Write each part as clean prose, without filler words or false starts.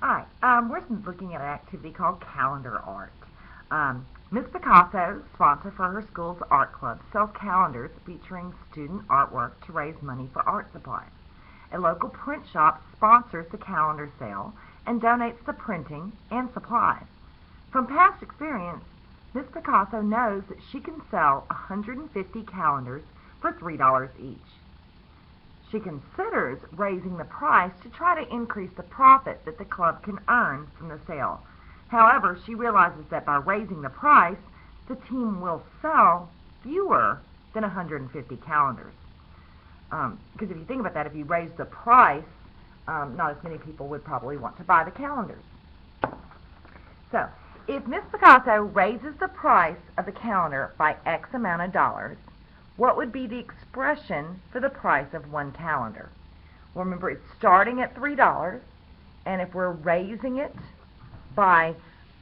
Hi, we're looking at an activity called calendar art. Ms. Picasso, sponsor for her school's art club, sells calendars featuring student artwork to raise money for art supplies. A local print shop sponsors the calendar sale and donates the printing and supplies. From past experience, Ms. Picasso knows that she can sell 150 calendars for $3 each. She considers raising the price to try to increase the profit that the club can earn from the sale. However, she realizes that by raising the price, the team will sell fewer than 150 calendars. Because if you think about that, if you raise the price, not as many people would probably want to buy the calendars. So, if Ms. Picasso raises the price of the calendar by X amount of dollars, what would be the expression for the price of one calendar? Well, remember, it's starting at $3, and if we're raising it by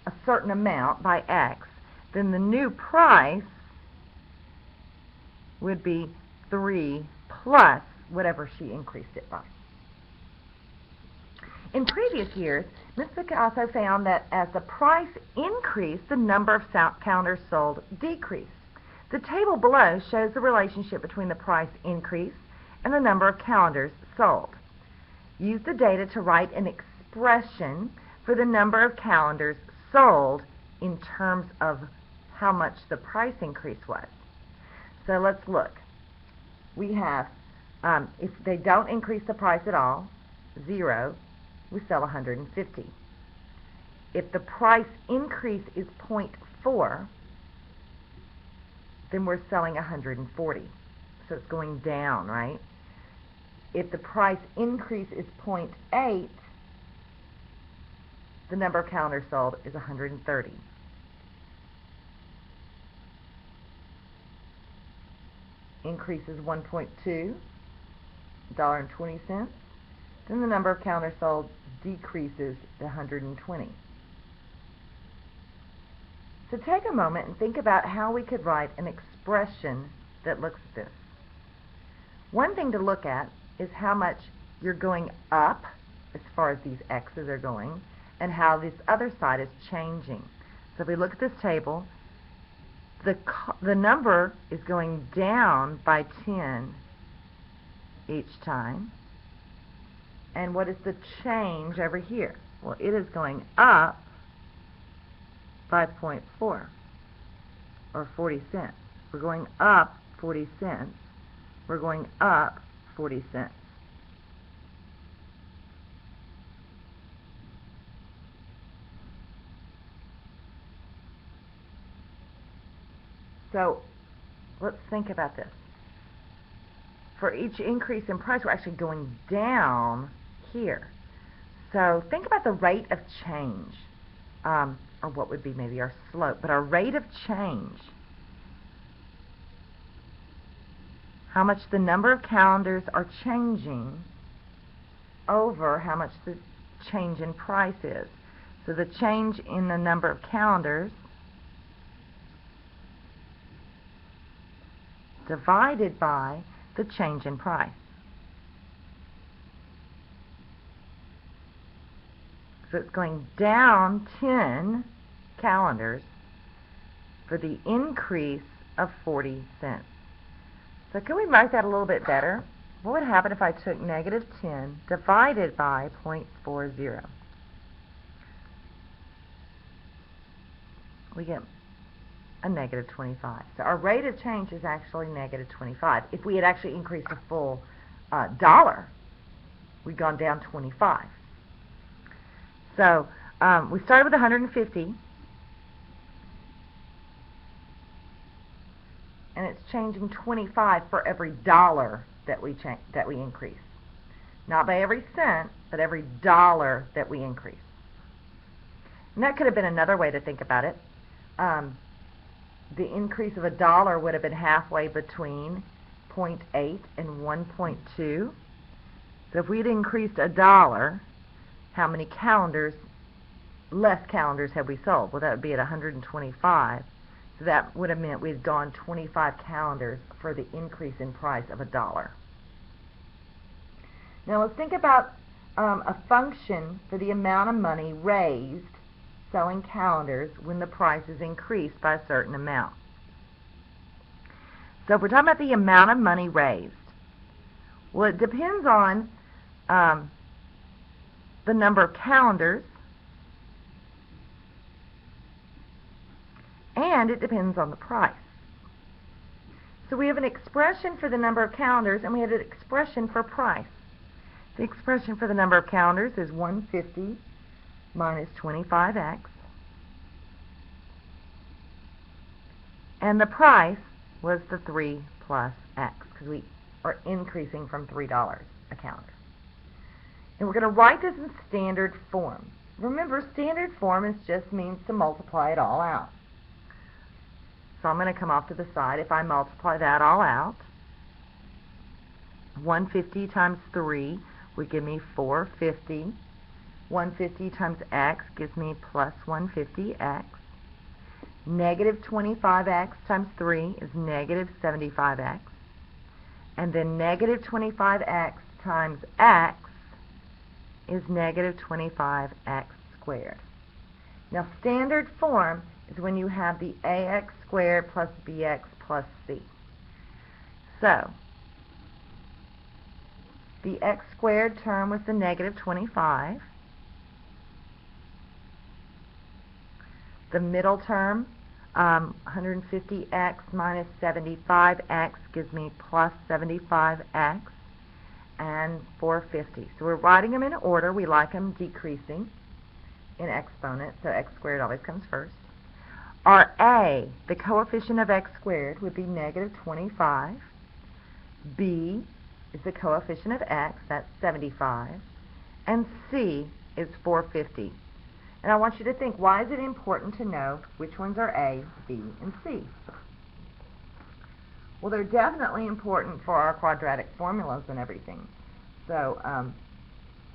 a certain amount, by X, then the new price would be 3 plus whatever she increased it by. In previous years, Ms. Picasso found that as the price increased, the number of calendars sold decreased. The table below shows the relationship between the price increase and the number of calendars sold. Use the data to write an expression for the number of calendars sold in terms of how much the price increase was. So let's look. We have, if they don't increase the price at all, 0, we sell 150. If the price increase is 0.4, then we're selling 140. So it's going down, right? If the price increase is 0.8, the number of calendars sold is 130. Increase is 1.2, $1.20. Then the number of calendars sold decreases to 120. So take a moment and think about how we could write an expression that looks at this. One thing to look at is how much you're going up as far as these x's are going and how this other side is changing. So if we look at this table, the number is going down by 10 each time. And what is the change over here? Well, it is going up by 0.4, or 40 cents. We're going up 40 cents. We're going up 40 cents. So let's think about this. For each increase in price, we're actually going down here. So think about the rate of change, or what would be maybe our slope, but our rate of change. How much the number of calendars are changing over how much the change in price is. So the change in the number of calendars divided by the change in price. So it's going down 10 calendars for the increase of 40 cents. So can we write that a little bit better? What would happen if I took negative 10 divided by 0.40? We get a negative 25. So our rate of change is actually negative 25. If we had actually increased a full dollar, we'd gone down 25. So we started with 150, and it's changing 25 for every dollar that we increase. Not by every cent, but every dollar that we increase. And that could have been another way to think about it. The increase of $1 would have been halfway between 0.8 and 1.2. So if we'd increased $1, how many less calendars have we sold? Well, that would be at 125. So that would have meant we'd gone 25 calendars for the increase in price of $1. Now let's think about a function for the amount of money raised selling calendars when the price is increased by a certain amount. So if we're talking about the amount of money raised, well, it depends on the number of calendars, and it depends on the price. So we have an expression for the number of calendars, and we have an expression for price. The expression for the number of calendars is 150 minus 25x, and the price was the 3 plus x, because we are increasing from $3 a calendar. And we're going to write this in standard form. Remember, standard form just means to multiply it all out. So I'm going to come off to the side. If I multiply that all out, 150 times 3 would give me 450. 150 times x gives me plus 150x. Negative 25x times 3 is negative 75x. And then negative 25x times x is negative 25x squared. Now, standard form is when you have the ax squared plus bx plus c. So, the x squared term was the negative 25. The middle term, 150x minus 75x gives me plus 75x and 450. So we're writing them in order. We like them decreasing in exponents, so x squared always comes first. Our a, the coefficient of x squared, would be negative 25. B is the coefficient of x, that's 75. And c is 450. And I want you to think, why is it important to know which ones are A, B, and C? Well, they're definitely important for our quadratic formulas and everything. So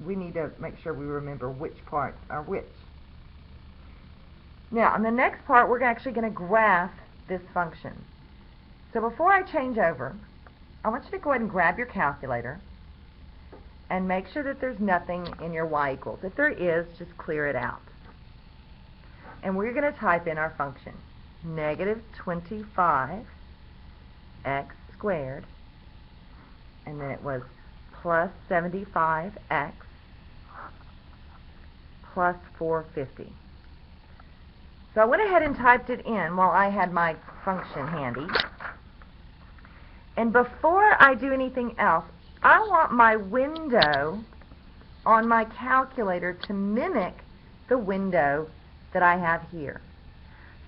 we need to make sure we remember which parts are which. Now, in the next part, we're actually going to graph this function. So before I change over, I want you to go ahead and grab your calculator and make sure that there's nothing in your y equals. If there is, just clear it out. And we're going to type in our function, negative 25x squared, and then it was plus 75x plus 450. So I went ahead and typed it in while I had my function handy. And before I do anything else, I want my window on my calculator to mimic the window that I have here.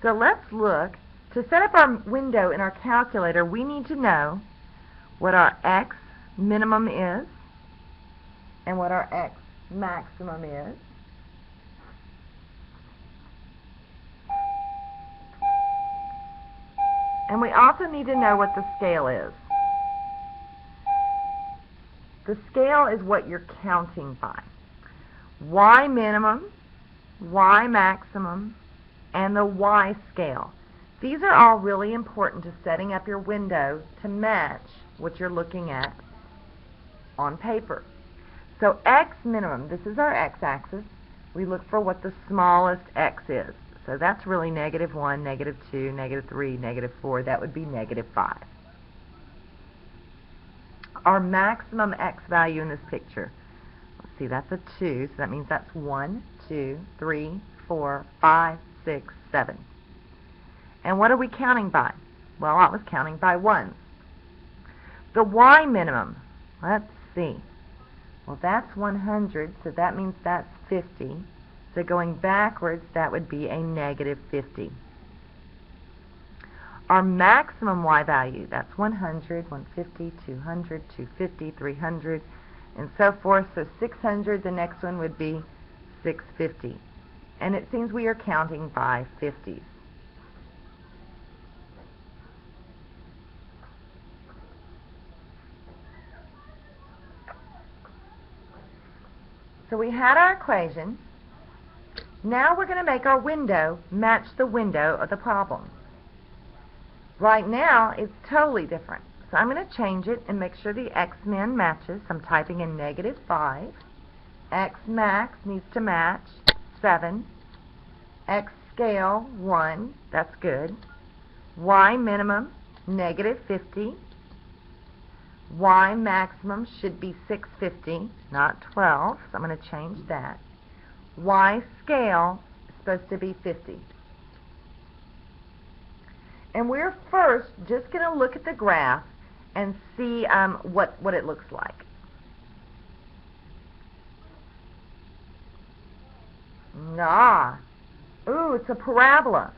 So let's look. To set up our window in our calculator, we need to know what our x minimum is and what our x maximum is. And we also need to know what the scale is. The scale is what you're counting by. Y minimum, Y maximum, and the Y scale. These are all really important to setting up your window to match what you're looking at on paper. So x minimum, this is our x-axis. We look for what the smallest x is. So that's really negative 1, negative 2, negative 3, negative 4. That would be negative 5. Our maximum x value in this picture, let's see, that's a 2, so that means that's 1, 2, 3, 4, 5, 6, 7. And what are we counting by? Well, I was counting by 1s. The y minimum, let's see. Well, that's 100, so that means that's 50. So going backwards, that would be a negative 50. Our maximum y value, that's 100, 150, 200, 250, 300, and so forth. So 600, the next one would be 650. And it seems we are counting by 50s. So we had our equation. Now we're going to make our window match the window of the problem. Right now, it's totally different. So I'm going to change it and make sure the x-min matches. I'm typing in negative 5. X max needs to match 7. X scale 1, that's good. Y minimum negative 50. Y maximum should be 650, not 12, so I'm going to change that. Y scale is supposed to be 50. And we're first just going to look at the graph and see what it looks like. Ooh, it's a parabola.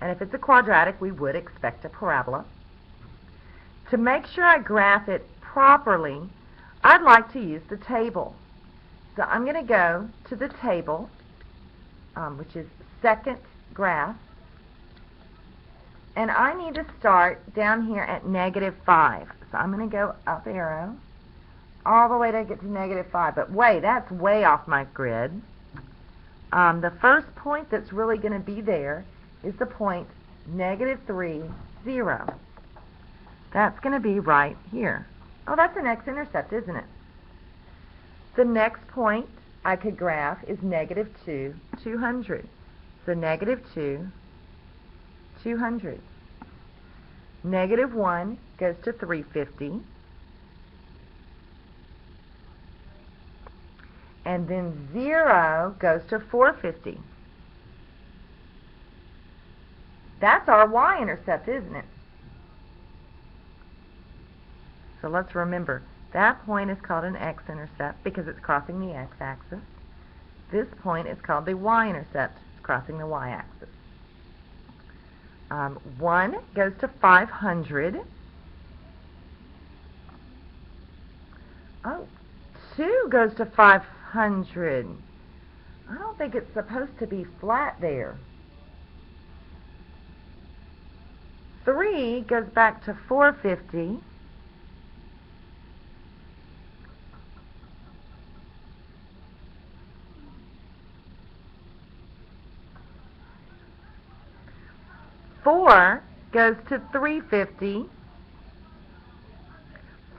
And if it's a quadratic, we would expect a parabola. To make sure I graph it properly, I'd like to use the table. So I'm going to go to the table, which is second graph. And I need to start down here at -5. So I'm going to go up arrow all the way to get to -5. But wait, that's way off my grid. The first point that's really going to be there is the point -3, 0. That's going to be right here. Oh, that's an x-intercept, isn't it? The next point I could graph is -2, 200. So -2, 200. -1 goes to 350. And then 0 goes to 450. That's our y-intercept, isn't it? So let's remember, that point is called an x-intercept because it's crossing the x-axis. This point is called the y-intercept. It's crossing the y-axis. 1 goes to 500. Oh, 2 goes to 500. I don't think it's supposed to be flat there. 3 goes back to 450. Four goes to 350.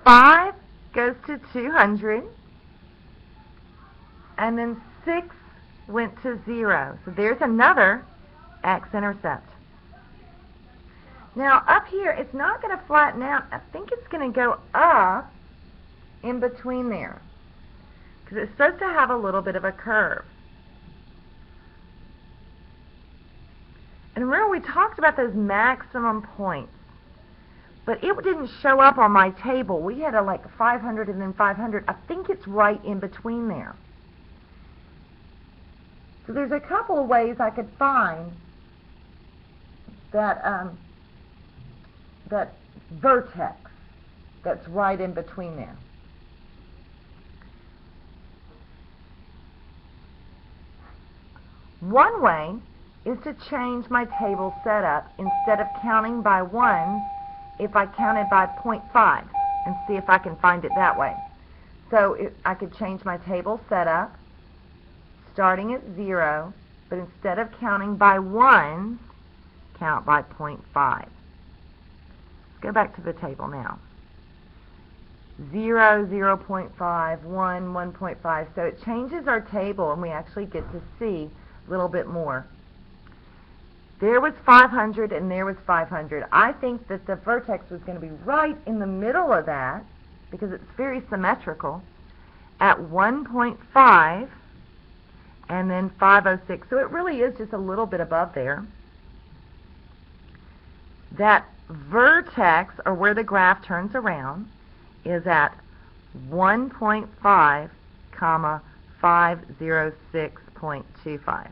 5 goes to 200. And then 6 went to 0. So there's another x-intercept. Now up here, it's not going to flatten out. I think it's going to go up in between there, because it's supposed to have a little bit of a curve. And remember, we talked about those maximum points, but it didn't show up on my table. We had a like 500 and then 500. I think it's right in between there. So there's a couple of ways I could find that that vertex that's right in between there. One way is to change my table setup. Instead of counting by 1s, if I counted by 0.5 and see if I can find it that way. So I could change my table setup starting at 0, but instead of counting by 1s, count by 0.5. Let's go back to the table now. 0, 0.5, 1, 1.5. So it changes our table, and we actually get to see a little bit more. There was 500 and there was 500. I think that the vertex was going to be right in the middle of that, because it's very symmetrical, at 1.5 and then 506. So it really is just a little bit above there. That vertex, or where the graph turns around, is at 1.5, 506.25.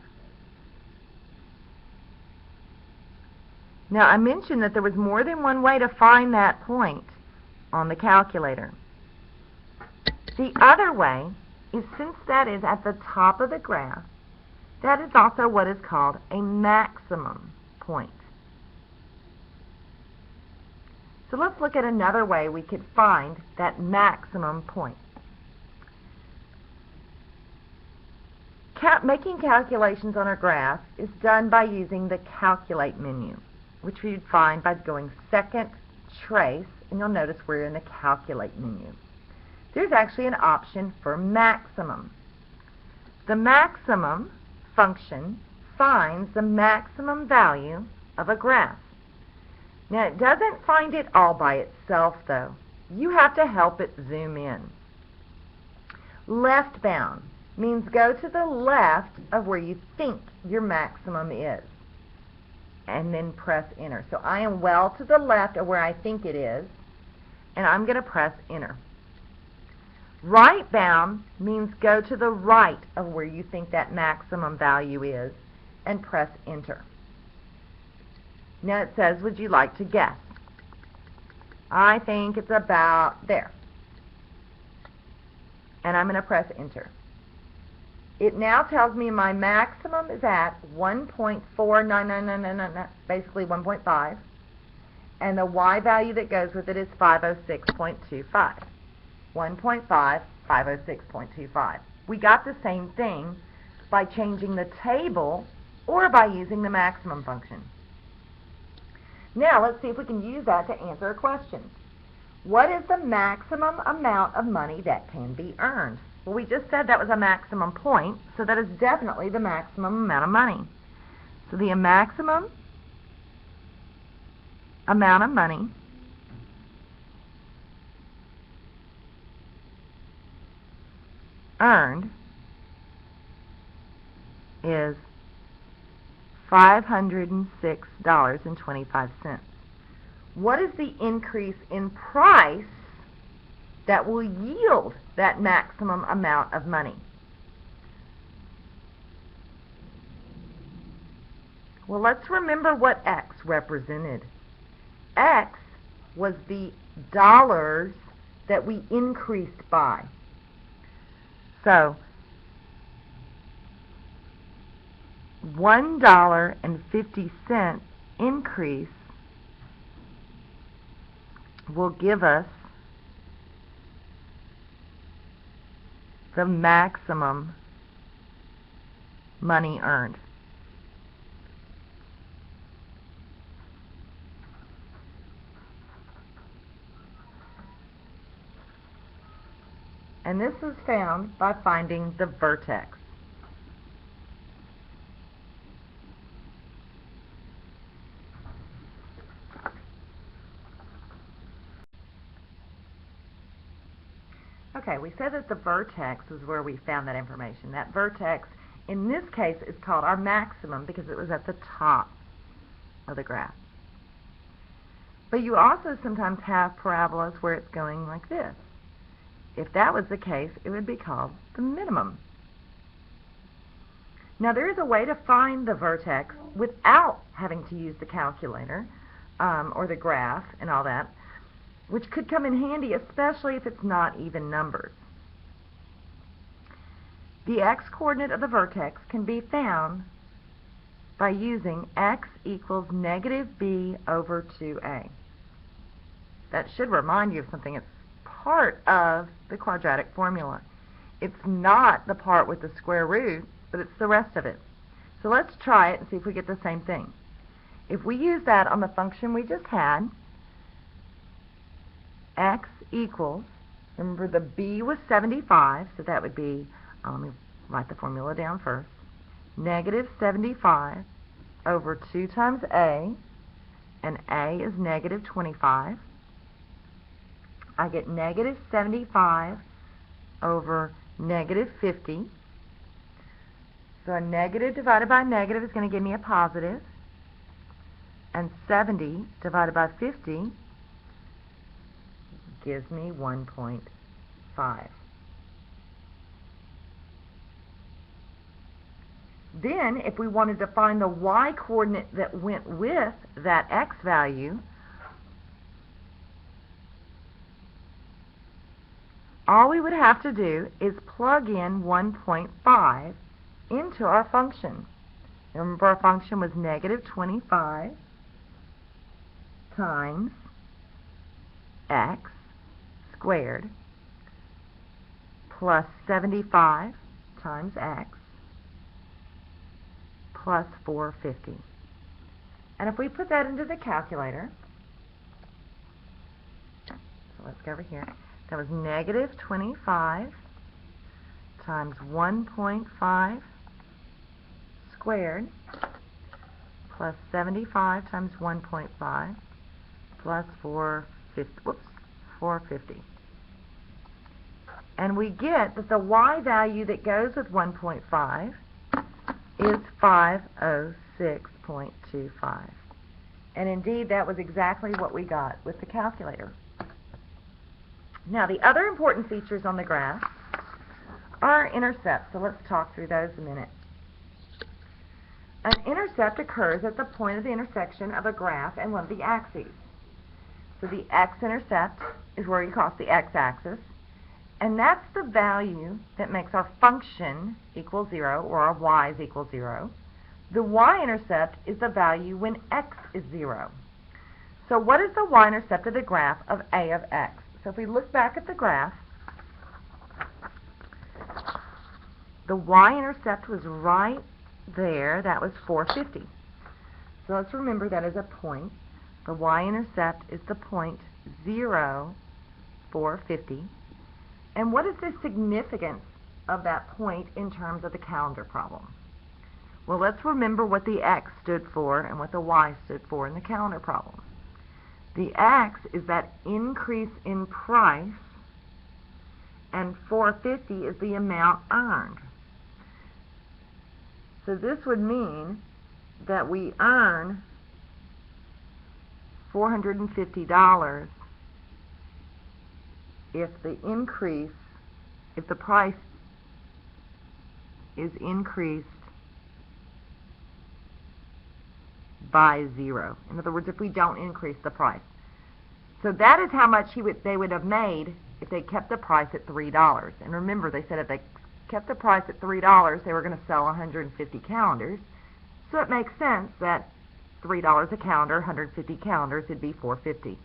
Now, I mentioned that there was more than one way to find that point on the calculator. The other way is, since that is at the top of the graph, that is also what is called a maximum point. So let's look at another way we could find that maximum point. Making calculations on a graph is done by using the Calculate menu, which we'd find by going second trace, and you'll notice we're in the Calculate menu. There's actually an option for maximum. The maximum function finds the maximum value of a graph. Now, it doesn't find it all by itself, though. You have to help it zoom in. Left bound means go to the left of where you think your maximum is, and then press enter. So I am well to the left of where I think it is, and I'm going to press enter. Right bound means go to the right of where you think that maximum value is, and press enter. Now it says, would you like to guess? I think it's about there. And I'm going to press enter. It now tells me my maximum is at 1.49999, basically 1.5, and the y value that goes with it is 506.25. 1.5, 506.25. We got the same thing by changing the table or by using the maximum function. Now let's see if we can use that to answer a question. What is the maximum amount of money that can be earned? Well, we just said that was a maximum point, so that is definitely the maximum amount of money. So the maximum amount of money earned is $506.25. What is the increase in price that will yield that maximum amount of money? Well, let's remember what X represented. X was the dollars that we increased by. So, $1.50 increase will give us the maximum money earned. And this is found by finding the vertex. Okay, we said that the vertex is where we found that information. That vertex, in this case, is called our maximum because it was at the top of the graph. But you also sometimes have parabolas where it's going like this. If that was the case, it would be called the minimum. Now, there is a way to find the vertex without having to use the calculator or the graph and all that, which could come in handy, especially if it's not even numbers. The x-coordinate of the vertex can be found by using x equals negative b over 2a. That should remind you of something. It's part of the quadratic formula. It's not the part with the square root, but it's the rest of it. So let's try it and see if we get the same thing. If we use that on the function we just had, x equals, remember the b was 75, so that would be, let me write the formula down first, negative 75 over 2 times a, and a is negative 25. I get negative 75 over negative 50. So a negative divided by a negative is going to give me a positive, and 70 divided by 50 gives me 1.5. Then, if we wanted to find the y-coordinate that went with that x value, all we would have to do is plug in 1.5 into our function. Remember, our function was negative 25 times x squared plus 75 times x plus 450. And if we put that into the calculator, so let's go over here. That was negative 25 times 1.5 squared plus 75 times 1.5 plus 450. And we get that the y value that goes with 1.5 is 506.25. And indeed, that was exactly what we got with the calculator. Now, the other important features on the graph are intercepts. So let's talk through those a minute. An intercept occurs at the point of the intersection of a graph and one of the axes. So the x-intercept is where you cross the x-axis, and that's the value that makes our function equal 0, or our y's equal 0. The y-intercept is the value when x is 0. So what is the y-intercept of the graph of a of x? So if we look back at the graph, the y-intercept was right there. That was 450. So let's remember that as a point. The y-intercept is the point 0, 450. And what is the significance of that point in terms of the calendar problem? Well, let's remember what the x stood for and what the y stood for in the calendar problem. The x is that increase in price, and 450 is the amount earned. So this would mean that we earn $450 if the price is increased by 0. In other words, if we don't increase the price. So that is how much they would have made if they kept the price at $3. And remember, they said if they kept the price at $3, they were going to sell 150 calendars. So it makes sense that $3 a calendar, 150 calendars, would be $450.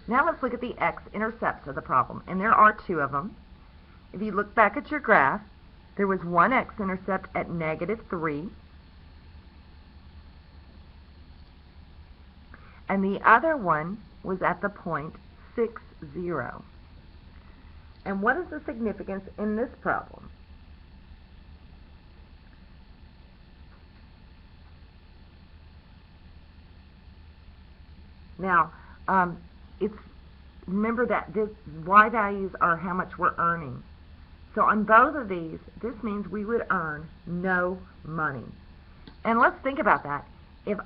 Now let's look at the x-intercepts of the problem. And there are two of them. If you look back at your graph, there was one x-intercept at -3. And the other one was at the point 6, 0. And what is the significance in this problem? Now, remember that this y values are how much we're earning. So on both of these, this means we would earn no money. And let's think about that. If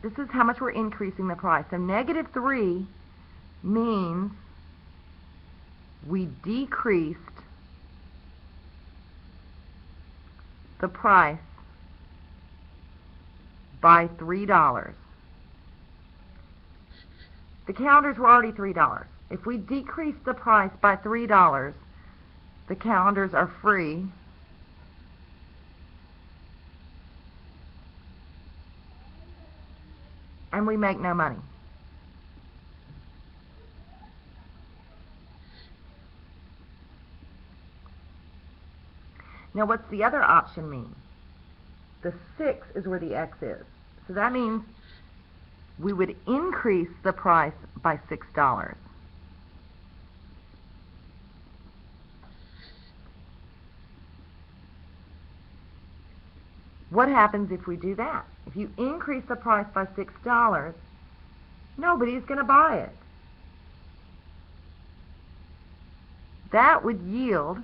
this is how much we're increasing the price. So -3 means we decreased the price by $3. The calendars were already $3. If we decrease the price by $3, the calendars are free. And we make no money. Now what's the other option mean? The 6 is where the x is. So that means we would increase the price by $6. What happens if we do that? If you increase the price by $6, nobody's going to buy it. That would yield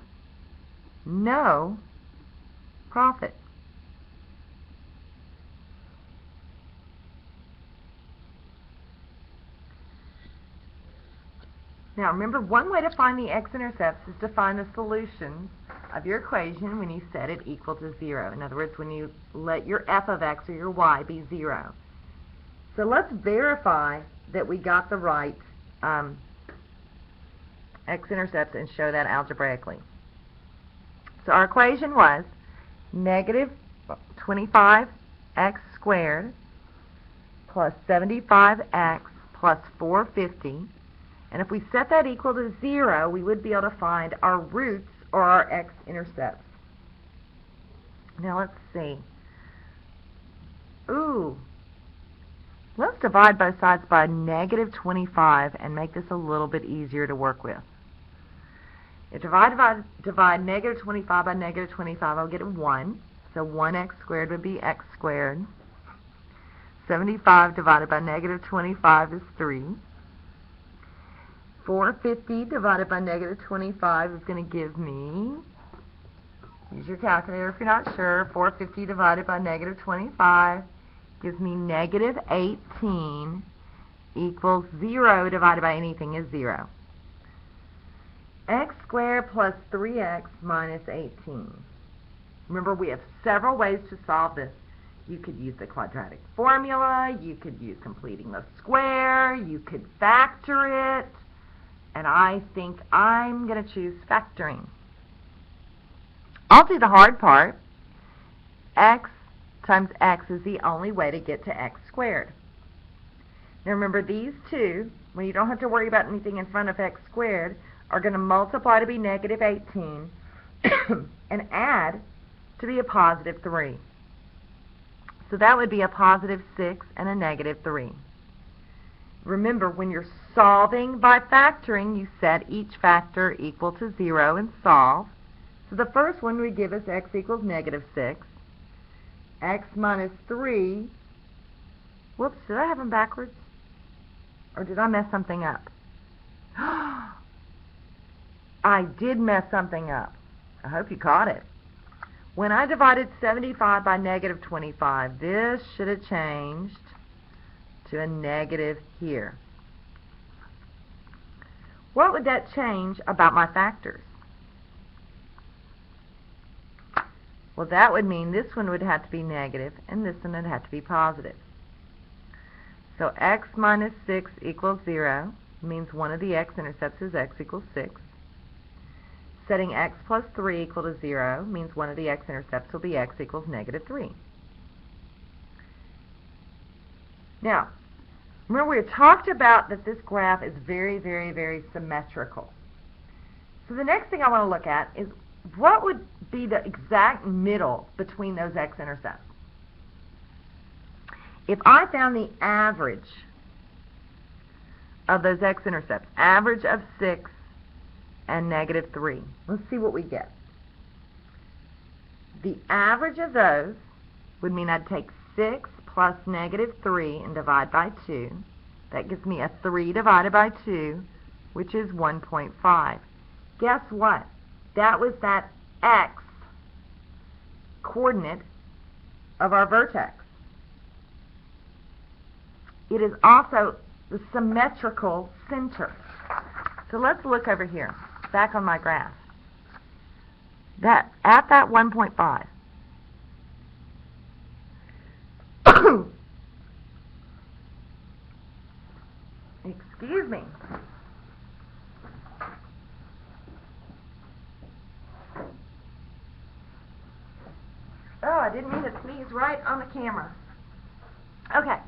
no profit. Now remember, one way to find the x-intercepts is to find the solutions of your equation when you set it equal to 0. In other words, when you let your f of x or your y be 0. So let's verify that we got the right x-intercepts and show that algebraically. So our equation was -25x squared plus 75x plus 450. And if we set that equal to 0, we would be able to find our roots or our x-intercepts. Now let's see. Let's divide both sides by -25 and make this a little bit easier to work with. If divide negative 25 by negative 25, I'll get a 1. So 1x squared would be x squared. 75 divided by negative 25 is 3. 450 divided by negative 25 is going to give me, use your calculator if you're not sure, 450 divided by negative 25 gives me negative 18 equals 0 divided by anything is 0. X squared plus 3x minus 18. Remember, we have several ways to solve this. You could use the quadratic formula, you could use completing the square, you could factor it, and I think I'm going to choose factoring. I'll do the hard part. X times x is the only way to get to x squared. Now remember, these two, when you don't have to worry about anything in front of x squared, are going to multiply to be negative 18 and add to be a positive 3. So that would be a positive 6 and a negative 3. Remember, when you're solving by factoring, you set each factor equal to 0 and solve. So the first one would give us x equals negative 6. X minus 3. Whoops, did I have them backwards? Or did I mess something up? I did mess something up. I hope you caught it. When I divided 75 by negative 25, this should have changed to a negative here. What would that change about my factors? Well, that would mean this one would have to be negative and this one would have to be positive. So x minus 6 equals 0 means one of the x-intercepts is x equals 6. Setting x plus 3 equal to 0 means one of the x-intercepts will be x equals negative 3. Now, remember, we talked about that this graph is very, very, very symmetrical. So the next thing I want to look at is what would be the exact middle between those x-intercepts. If I found the average of those x-intercepts, average of 6 and negative 3, let's see what we get. The average of those would mean I'd take 6 plus negative 3 and divide by 2. That gives me a 3 divided by 2, which is 1.5. Guess what? That was that x coordinate of our vertex. It is also the symmetrical center. So let's look over here, back on my graph. That at that 1.5. Excuse me. Oh, I didn't mean to sneeze right on the camera. Okay.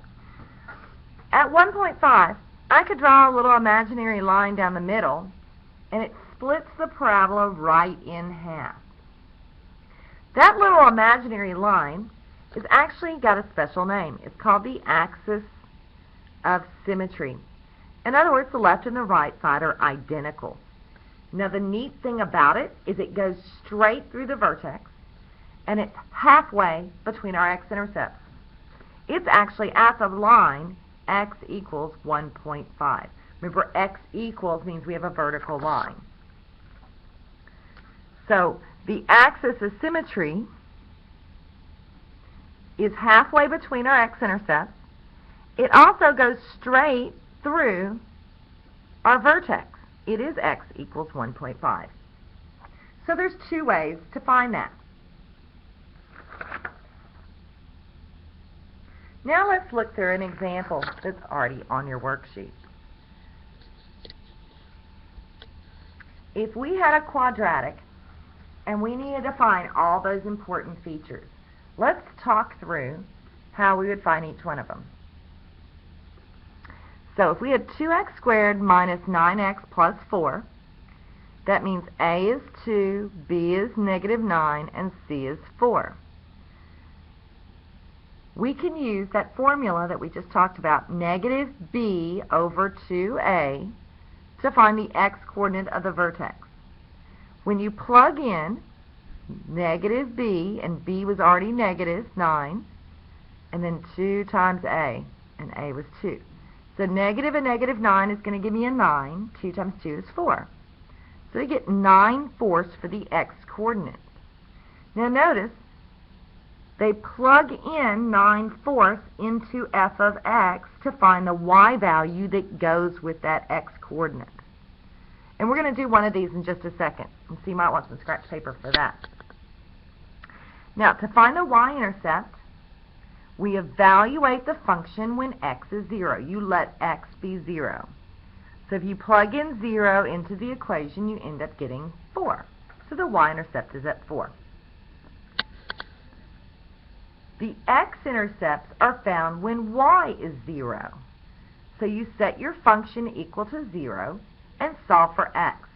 At 1.5, I could draw a little imaginary line down the middle, and it splits the parabola right in half. That little imaginary line is actually got a special name. It's called the axis of symmetry. In other words, the left and the right side are identical. Now, the neat thing about it is it goes straight through the vertex, and it's halfway between our x-intercepts. It's actually at the line x equals 1.5. Remember, x equals means we have a vertical line. So the axis of symmetry is halfway between our x-intercepts. It also goes straight through our vertex. It is x equals 1.5. So there's two ways to find that. Now let's look through an example that's already on your worksheet. If we had a quadratic and we needed to find all those important features, let's talk through how we would find each one of them. So if we had 2x squared minus 9x plus 4, that means a is 2, b is negative 9, and c is 4. We can use that formula that we just talked about, negative b over 2a, to find the x-coordinate of the vertex. when you plug in negative b, and b was already negative, 9, and then 2 times a, and a was 2. So negative and negative 9 is going to give me a 9. 2 times 2 is 4. So we get 9/4 for the x-coordinate. Now notice, they plug in 9/4 into f of x to find the y value that goes with that x-coordinate. And we're going to do one of these in just a second. And so you might want some scratch paper for that. Now, to find the y-intercept, we evaluate the function when x is 0. You let x be 0. So if you plug in 0 into the equation, you end up getting 4. So the y-intercept is at 4. The x-intercepts are found when y is 0. So you set your function equal to 0 and solve for x.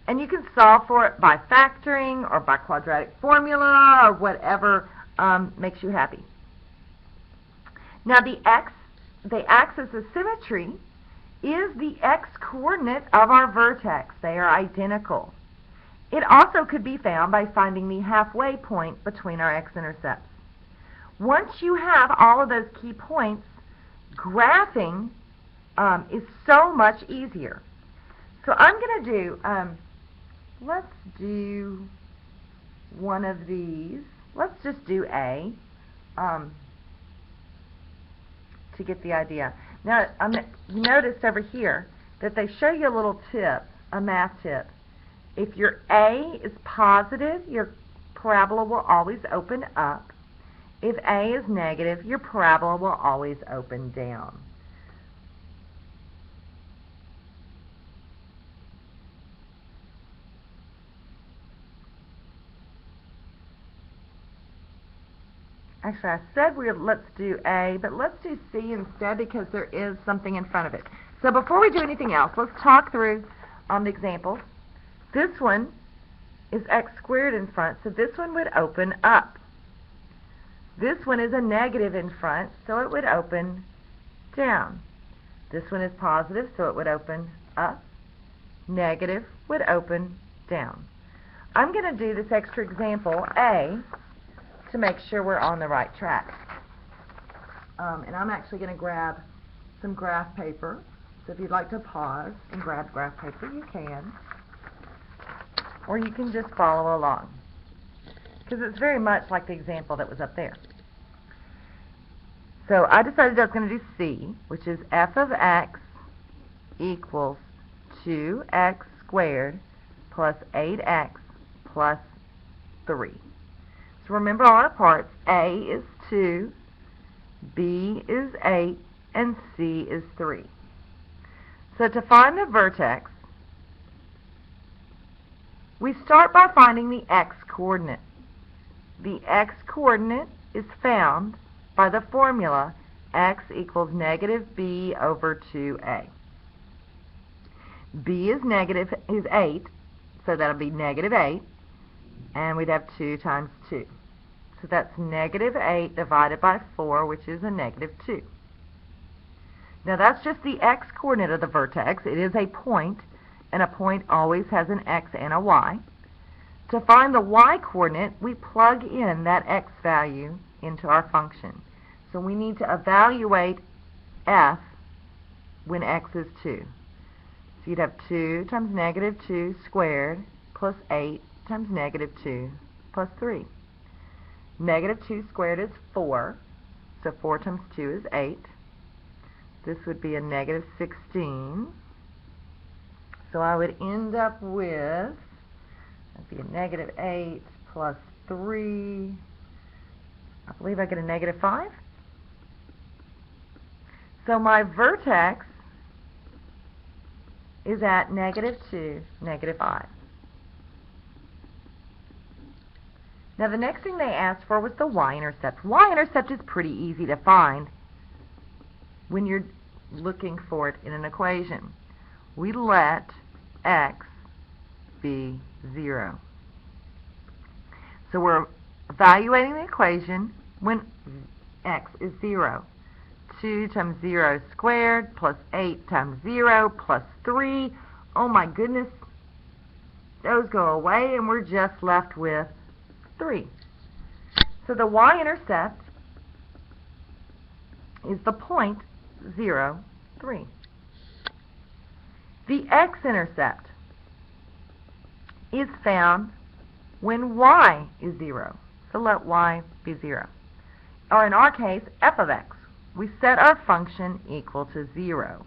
And you can solve for it by factoring or by quadratic formula or whatever makes you happy. Now the axis of symmetry is the x-coordinate of our vertex. They are identical. It also could be found by finding the halfway point between our x-intercepts. Once you have all of those key points, graphing is so much easier. So I'm going to do, let's do one of these. Let's just do A to get the idea. Now, you notice over here that they show you a little tip, a math tip. If your A is positive, your parabola will always open up. If A is negative, your parabola will always open down. Actually, I said let's do A, but let's do C instead because there is something in front of it. So before we do anything else, let's talk through the examples. This one is x squared in front, so this one would open up. This one is a negative in front, so it would open down. This one is positive, so it would open up. Negative would open down. I'm going to do this extra example, A, to make sure we're on the right track. And I'm actually going to grab some graph paper. So if you'd like to pause and grab graph paper, you can. Or you can just follow along, because it's very much like the example that was up there. So I decided I was going to do C, which is f of x equals 2x squared plus 8x plus 3. So remember all our parts. A is 2, B is 8, and C is 3. So to find the vertex, we start by finding the x-coordinate. The x-coordinate is found by the formula x equals negative b over 2a. B is 8, so that'll be negative 8, and we'd have 2 times 2. So that's negative 8 divided by 4, which is a negative 2. Now that's just the x-coordinate of the vertex. It is a point, and a point always has an x and a y. To find the y-coordinate, we plug in that x value into our function. So we need to evaluate f when x is 2. So you'd have 2 times negative 2 squared plus 8 times negative 2 plus 3. Negative 2 squared is 4, so 4 times 2 is 8. This would be a negative 16. So I would end up with, that'd be a negative 8 plus 3. I believe I get a negative 5. So my vertex is at negative 2, negative 5. Now the next thing they asked for was the y-intercept. Y-intercept is pretty easy to find when you're looking for it in an equation. We let x be 0. So we're evaluating the equation when x is 0. 2 times 0 squared plus 8 times 0 plus 3. Oh my goodness. Those go away, and we're just left with 3. So the y-intercept is the point 0, 3. The x-intercept is found when y is 0. So let y be 0. Or in our case, f of x. We set our function equal to 0.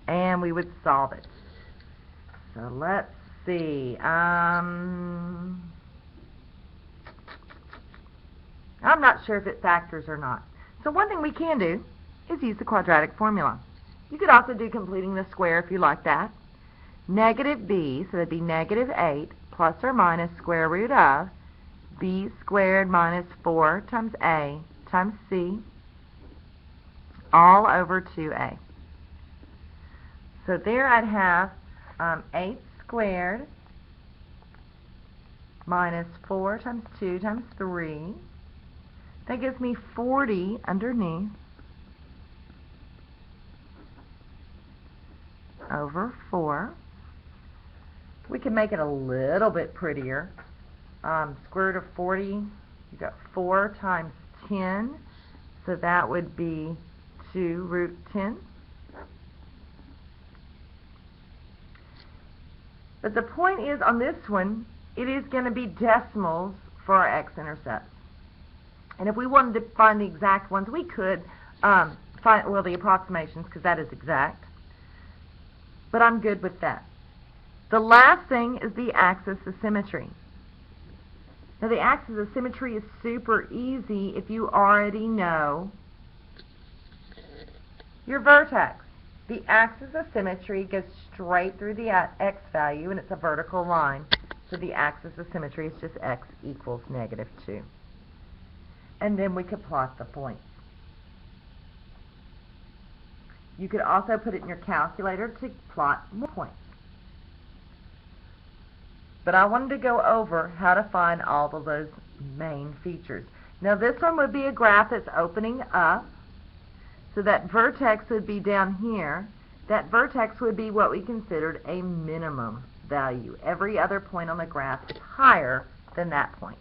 And we would solve it. So let's see. I'm not sure if it factors or not. So one thing we can do is use the quadratic formula. You could also do completing the square if you like that. Negative b, so that would be negative 8 plus or minus square root of b squared minus 4 times a times c all over 2a. So there I'd have 8 squared minus 4 times 2 times 3. That gives me 40 underneath over 4. We can make it a little bit prettier. Square root of 40, you've got 4 times 10, so that would be 2 root 10. But the point is, on this one, it is going to be decimals for our x-intercepts. And if we wanted to find the exact ones, we could find, well, the approximations, because that is exact. But I'm good with that. The last thing is the axis of symmetry. Now, the axis of symmetry is super easy if you already know your vertex. The axis of symmetry goes straight through the x value, and it's a vertical line. So the axis of symmetry is just x equals negative 2. And then we could plot the points. You could also put it in your calculator to plot more points. But I wanted to go over how to find all of those main features. Now this one would be a graph that's opening up. So that vertex would be down here. That vertex would be what we considered a minimum value. Every other point on the graph is higher than that point.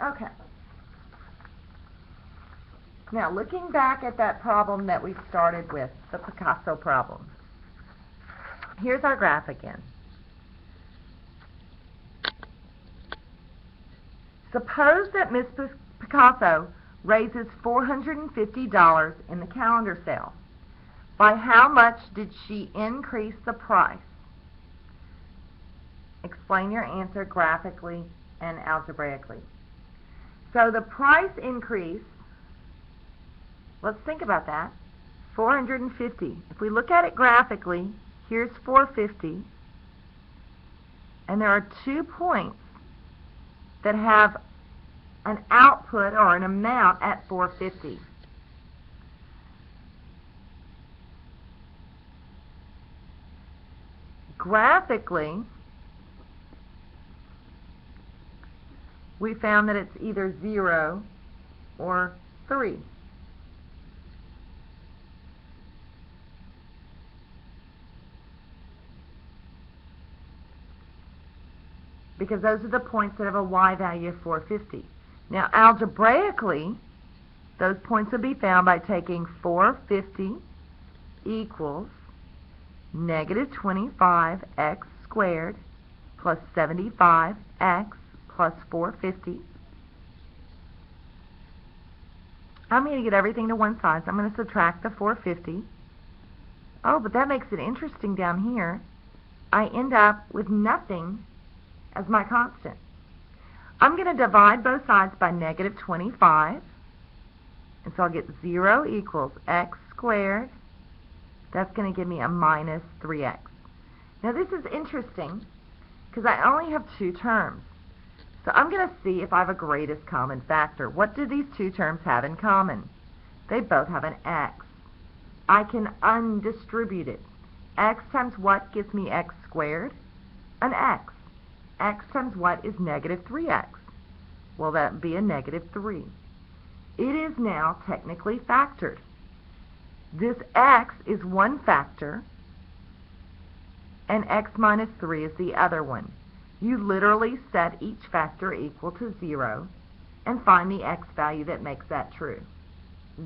Okay. Now looking back at that problem that we started with, the Picasso problem. Here's our graph again. Suppose that Miss Picasso raises $450 in the calendar sale. By how much did she increase the price? Explain your answer graphically and algebraically. So the price increase, let's think about that, 450. If we look at it graphically, here's 450, and there are 2 points that have an output or an amount at 450. Graphically, we found that it's either 0 or 3. Because those are the points that have a y value of 450. Now, algebraically, those points will be found by taking 450 equals negative 25x squared plus 75x plus 450. I'm going to get everything to one side, so I'm going to subtract the 450. Oh, but that makes it interesting down here. I end up with nothing as my constant. I'm going to divide both sides by negative 25, and so I'll get 0 equals x squared. That's going to give me a minus 3x. Now this is interesting because I only have 2 terms. So I'm going to see if I have a greatest common factor. What do these 2 terms have in common? They both have an x. I can undistribute it. X times what gives me x squared? An x. X times what is negative 3x? Well, that would be a negative 3. It is now technically factored. This x is one factor, and x minus 3 is the other one. You literally set each factor equal to 0 and find the x value that makes that true.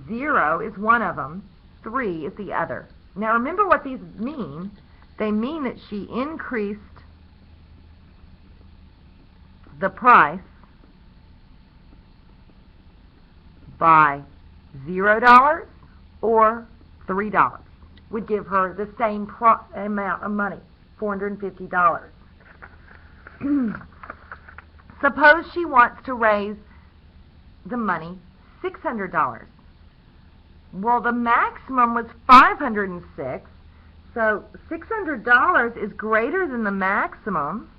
0 is one of them, 3 is the other. Now remember what these mean. They mean that she increased the price by $0 or $3. Would give her the same amount of money, $450. Suppose she wants to raise the money $600. Well, the maximum was $506, so $600 is greater than the maximum.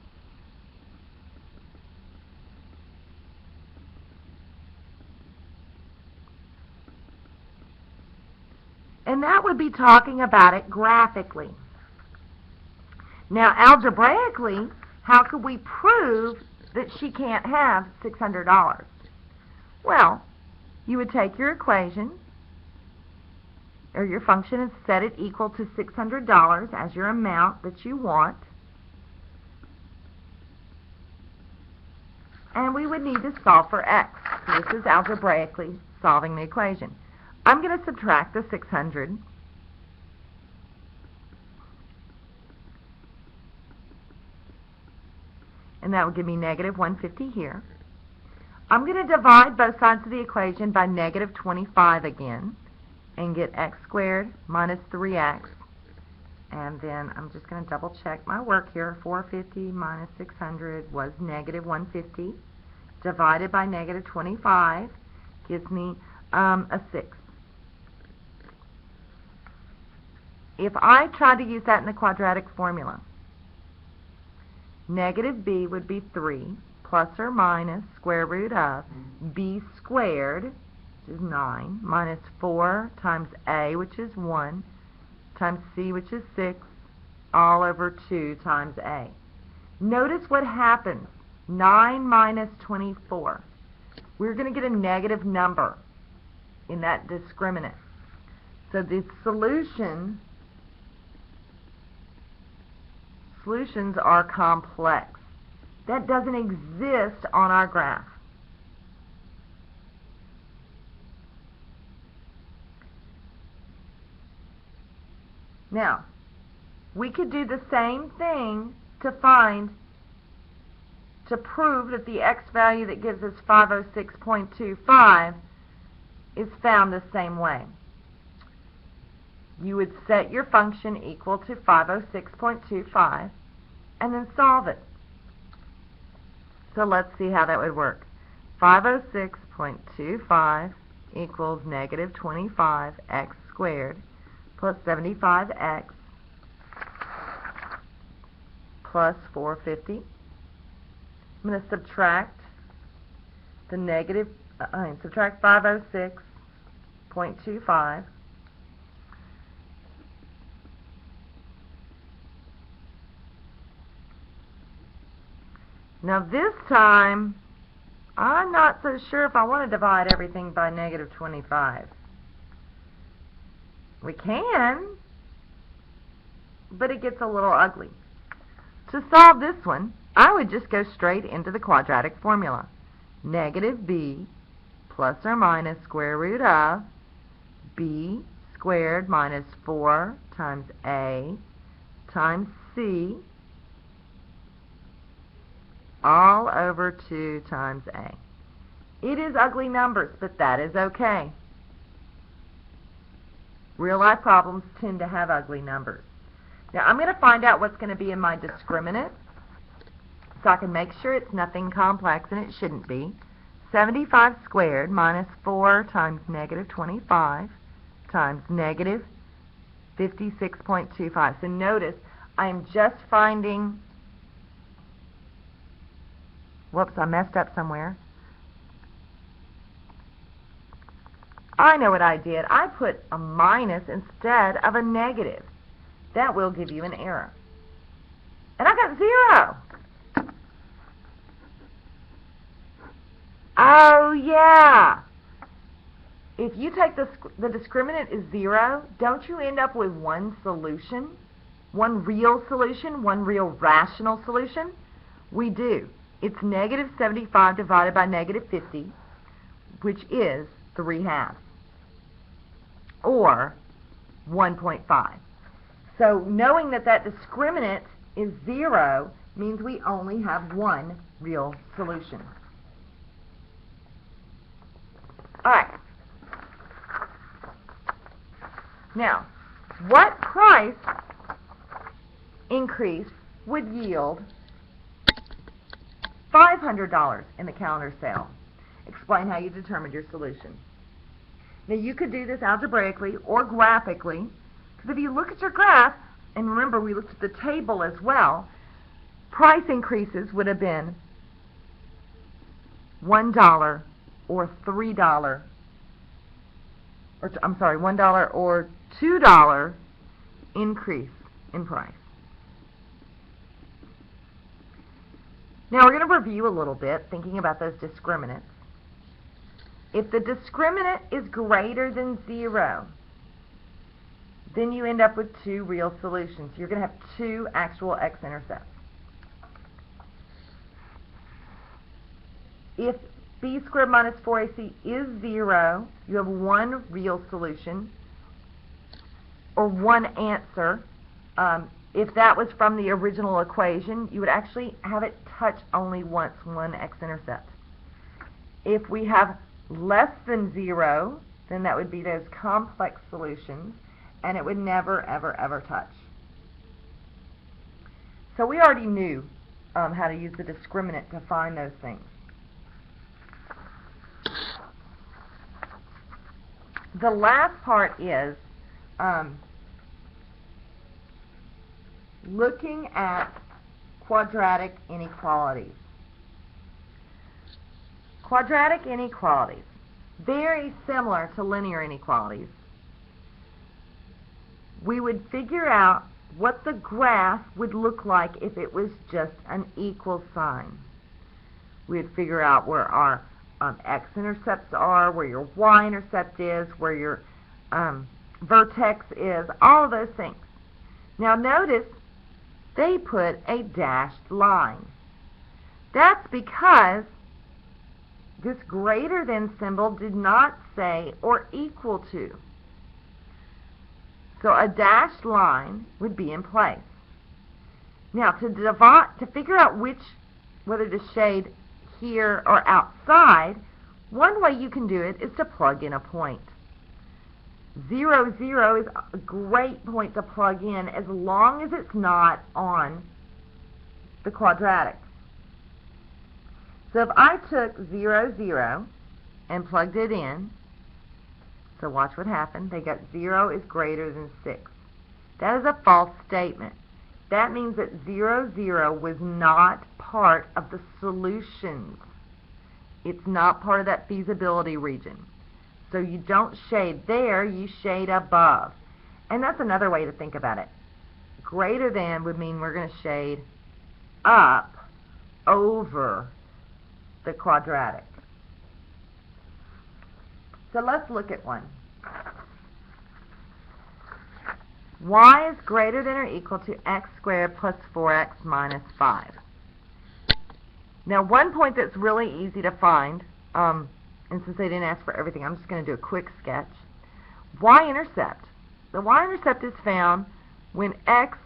And that would be talking about it graphically. Now, algebraically, how could we prove that she can't have $600? Well, you would take your equation, or your function, and set it equal to $600 as your amount that you want. And we would need to solve for x. So this is algebraically solving the equation. I'm going to subtract the 600. And that would give me negative 150 here. I'm going to divide both sides of the equation by negative 25 again and get x squared minus 3x. And then I'm just going to double check my work here. 450 minus 600 was negative 150. Divided by negative 25 gives me a 6. If I try to use that in the quadratic formula, negative b would be 3 plus or minus square root of b squared, which is 9, minus 4 times a, which is 1, times c, which is 6, all over 2 times a. Notice what happens. 9 minus 24. We're going to get a negative number in that discriminant. So the solutions are complex. That doesn't exist on our graph. Now, we could do the same thing to prove that the x value that gives us 506.25 is found the same way. You would set your function equal to 506.25 and then solve it. So let's see how that would work. 506.25 equals negative 25x squared plus 75x plus 450. I'm going to subtract the negative, subtract 506.25. Now this time, I'm not so sure if I want to divide everything by negative 25. We can, but it gets a little ugly. To solve this one, I would just go straight into the quadratic formula. Negative b plus or minus square root of b squared minus 4 times a times c all over 2 times a. It is ugly numbers, but that is okay. Real life problems tend to have ugly numbers. Now I'm going to find out what's going to be in my discriminant so I can make sure it's nothing complex, and it shouldn't be. 75 squared minus 4 times negative 25 times negative 56.25. So notice I am just finding, whoops, I messed up somewhere. I know what I did. I put a minus instead of a negative. That will give you an error. And I got 0. Oh, yeah. If you take the discriminant is 0, don't you end up with one solution? One real solution? One real rational solution? We do. It's negative 75 divided by negative 50, which is 3/2, or 1.5. So knowing that that discriminant is 0 means we only have one real solution. All right. Now, what price increase would yield $500 in the calendar sale? Explain how you determined your solution. Now, you could do this algebraically or graphically, because if you look at your graph, and remember we looked at the table as well, price increases would have been $1 or $3, or I'm sorry, $1 or $2 increase in price. Now we're going to review a little bit, thinking about those discriminants. If the discriminant is greater than 0, then you end up with two real solutions. You're going to have two actual x-intercepts. If b squared minus 4ac is 0, you have one real solution, or one answer. If that was from the original equation, you would actually have it touch only once, one x-intercept. If we have less than 0, then that would be those complex solutions, and it would never, ever, ever touch. So we already knew how to use the discriminant to find those things. The last part is looking at quadratic inequalities. Quadratic inequalities, very similar to linear inequalities. We would figure out what the graph would look like if it was just an equal sign. We'd figure out where our x-intercepts are, where your y-intercept is, where your vertex is, all of those things. Now notice they put a dashed line. That's because this greater than symbol did not say or equal to. So a dashed line would be in place. Now to figure out whether to shade here or outside, one way you can do it is to plug in a point. 0, 0 is a great point to plug in as long as it's not on the quadratic. So if I took 0, 0 and plugged it in, so watch what happened. They got 0 is greater than 6. That is a false statement. That means that 0, 0 was not part of the solutions. It's not part of that feasibility region. So you don't shade there, you shade above. And that's another way to think about it. Greater than would mean we're going to shade up over the quadratic. So let's look at one. Y is greater than or equal to x squared plus 4x minus 5. Now one point that's really easy to find, and since they didn't ask for everything, I'm just going to do a quick sketch. Y-intercept. The y-intercept is found when x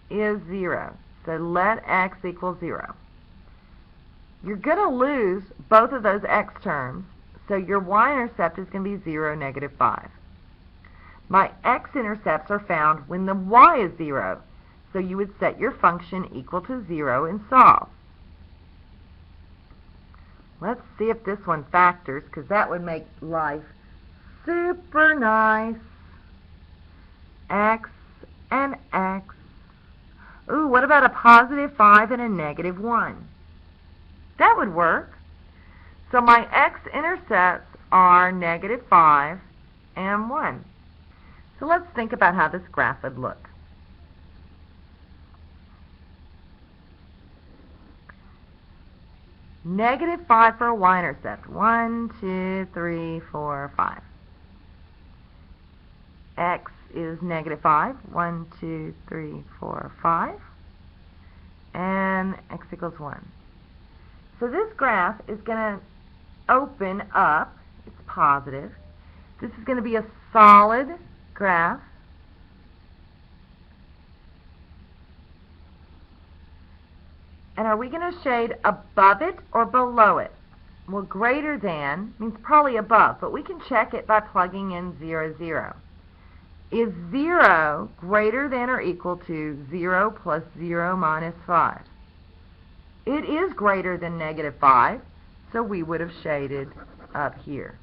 is 0. So let x equal 0. You're going to lose both of those x terms, so your y-intercept is going to be 0, negative 5. My x-intercepts are found when the y is 0, so you would set your function equal to 0 and solve. Let's see if this one factors, because that would make life super nice. X and x. Ooh, what about a positive 5 and a negative 1? That would work. So my x-intercepts are negative 5 and 1. So let's think about how this graph would look. Negative 5 for a y-intercept. 1, 2, 3, 4, 5. X is negative 5. 1, 2, 3, 4, 5. And x equals 1. So this graph is going to open up. It's positive. This is going to be a solid graph. And are we going to shade above it or below it? Well, greater than means probably above, but we can check it by plugging in 0, 0. Is 0 greater than or equal to 0 plus 0 minus 5? It is greater than negative 5, so we would have shaded up here.